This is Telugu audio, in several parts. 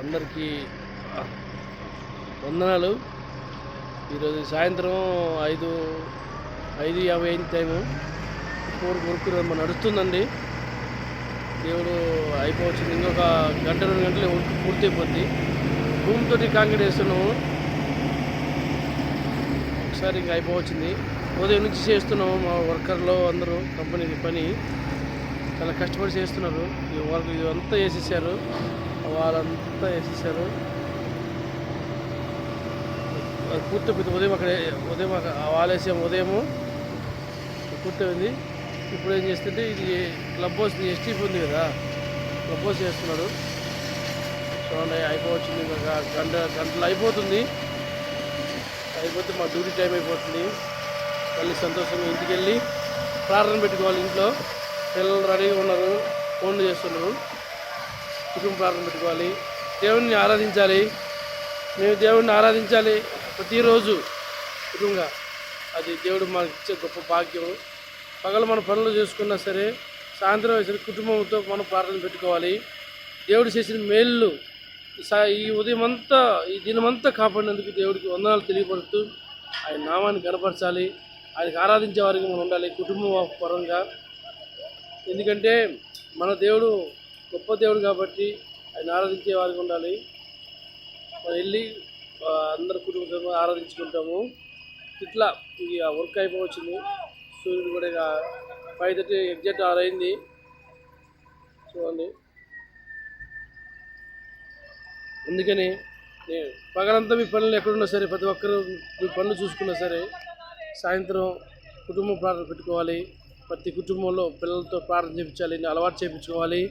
అందరికీ వందనాలు. ఈరోజు సాయంత్రం 5:50 అయింది టైము. 4 వరకు నడుస్తుందండి. దేవుడు అయిపోవచ్చింది. ఇంకొక గంట 2 గంటలు పూర్తి అయిపోద్ది. భూమితో కాంక్రీట్ వేస్తున్నాము. ఒకసారి ఇంకా అయిపోవచ్చింది. ఉదయం నుంచి చేస్తున్నాము. మా వర్కర్లు అందరూ కంపెనీకి పని చాలా కష్టపడి చేస్తున్నారు. ఈ వర్క్ ఇదంతా వేసేసారు, వాళ్ళంతా వేసేసారు. పూర్తి ఉదయం వాలేసాము. ఉదయము పూర్తయింది. ఇప్పుడు ఏం చేస్తుంటే ఇది క్లబ్ హౌస్ ఎస్టీపీ ఉంది కదా, క్లబ్ హౌస్ చేస్తున్నారు. చూడండి అయిపోవచ్చింది. ఇంకా గంటలు అయిపోతుంది. అయిపోతే మా డ్యూటీ టైం అయిపోతుంది. మళ్ళీ సంతోషంగా ఇంటికి వెళ్ళి ప్రార్థన పెట్టుకోవాలి. ఇంట్లో పిల్లలు రెడీగా ఉన్నారు, ఫోన్లు చేస్తున్నారు. కుటుంబ ప్రార్థన పెట్టుకోవాలి. దేవుడిని ఆరాధించాలి. మేము దేవుడిని ఆరాధించాలి ప్రతిరోజు కుటుంబంగా. అది దేవుడు మనకి ఇచ్చే గొప్ప భాగ్యం. పగలు మన పనులు చేసుకున్నా సరే, సాయంత్రం వేసరికి కుటుంబంతో మనం ప్రార్థన పెట్టుకోవాలి. దేవుడు చేసిన మేళ్ళు ఈ ఉదయం అంతా, ఈ దినమంతా కాపాడినందుకు దేవుడికి వందనాలు తెలియపరుస్తూ ఆయన నామాన్ని కనపరచాలి. ఆయనకు ఆరాధించే వారికి మనం ఉండాలి కుటుంబం పరంగా. ఎందుకంటే మన దేవుడు గొప్ప దేవుడు కాబట్టి ఆయన ఆరాధించే వారికి ఉండాలి. మనం వెళ్ళి అందరు కుటుంబంతో ఆరాధించుకుంటాము. ఇట్లా ఈ వర్క్ అయిపోవచ్చింది. సూర్యుడు కూడా ఇక 5:30 ఎగ్జాక్ట్ 6 అయింది. చూడండి. అందుకని పగలంతా మీ పనులు ఎక్కడున్నా సరే, ప్రతి ఒక్కరు మీ పనులు చూసుకున్నా సరే, సాయంత్రం కుటుంబం ప్రార్థన పెట్టుకోవాలి. ప్రతి కుటుంబంలో పిల్లలతో ప్రార్థన చేయించాలి, అలవాటు చేయించుకోవాలి.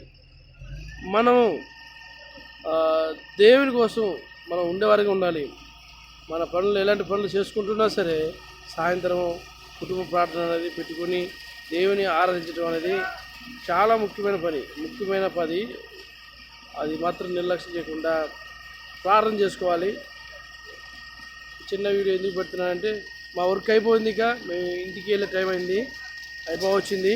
మనం దేవుని కోసం మనం ఉండేవారిగా ఉండాలి. మన పనులు ఎలాంటి పనులు చేసుకుంటున్నా సరే, సాయంత్రం కుటుంబ ప్రార్థన అనేది పెట్టుకొని దేవుని ఆరాధించడం అనేది చాలా ముఖ్యమైన పని. అది మాత్రం నిర్లక్ష్యం చేయకుండా ప్రార్థన చేసుకోవాలి. చిన్న వీడియో ఎందుకు పెడుతున్నానంటే, మా వర్క్ అయిపోయింది. ఇక మేము ఇంటికి వెళ్ళే టైం అయింది, అయిపోవచ్చింది.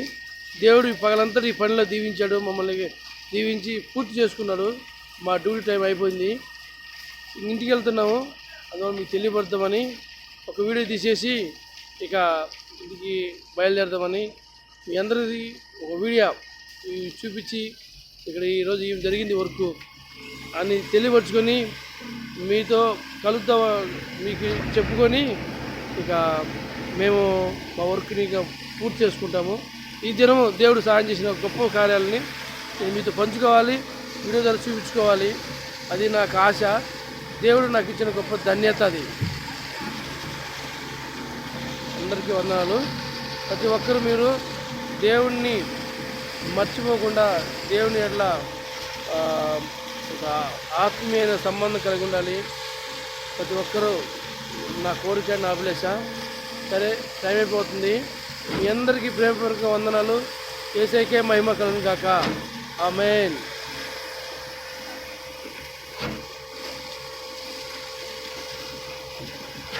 దేవుడు ఈ పగలంతా ఈ పనిలో దీవించాడు, మమ్మల్ని దీవించి పూర్తి చేసుకున్నాడు. మా డ్యూటీ టైం అయిపోయింది, ఇంటికి వెళ్తున్నాము. అందువల్ల మీకు తెలియపడతామని ఒక వీడియో తీసేసి ఇక ఇంటికి బయలుదేరుతామని మీ అందరిది ఒక వీడియో చూపించి ఇక్కడ ఈరోజు ఏం జరిగింది వర్క్ అని తెలియపరుచుకొని మీతో కలుద్దాం, మీకు చెప్పుకొని ఇక మేము మా వర్క్ని ఇక పూర్తి చేసుకుంటాము. ఈ దినము దేవుడు సహాయం చేసిన గొప్ప కార్యాలని నేను మీతో పంచుకోవాలి, వీడియో ద్వారా చూపించుకోవాలి. అది నాకు ఆశ. దేవుడు నాకు ఇచ్చిన గొప్ప ధన్యత అది. అందరికీ వందనాలు. ప్రతి ఒక్కరు మీరు దేవుణ్ణి మర్చిపోకుండా దేవుని ఎట్లా ఒక ఆత్మీయమైన సంబంధం కలిగి ఉండాలి. ప్రతి ఒక్కరూ నా కోరిక, నా అభిలాష. సరే, టైం అయిపోతుంది. మీ అందరికీ ప్రేమపూర్వక వందనాలు. యేసుకే మహిమ కలుగును గాక. ఆమేన్.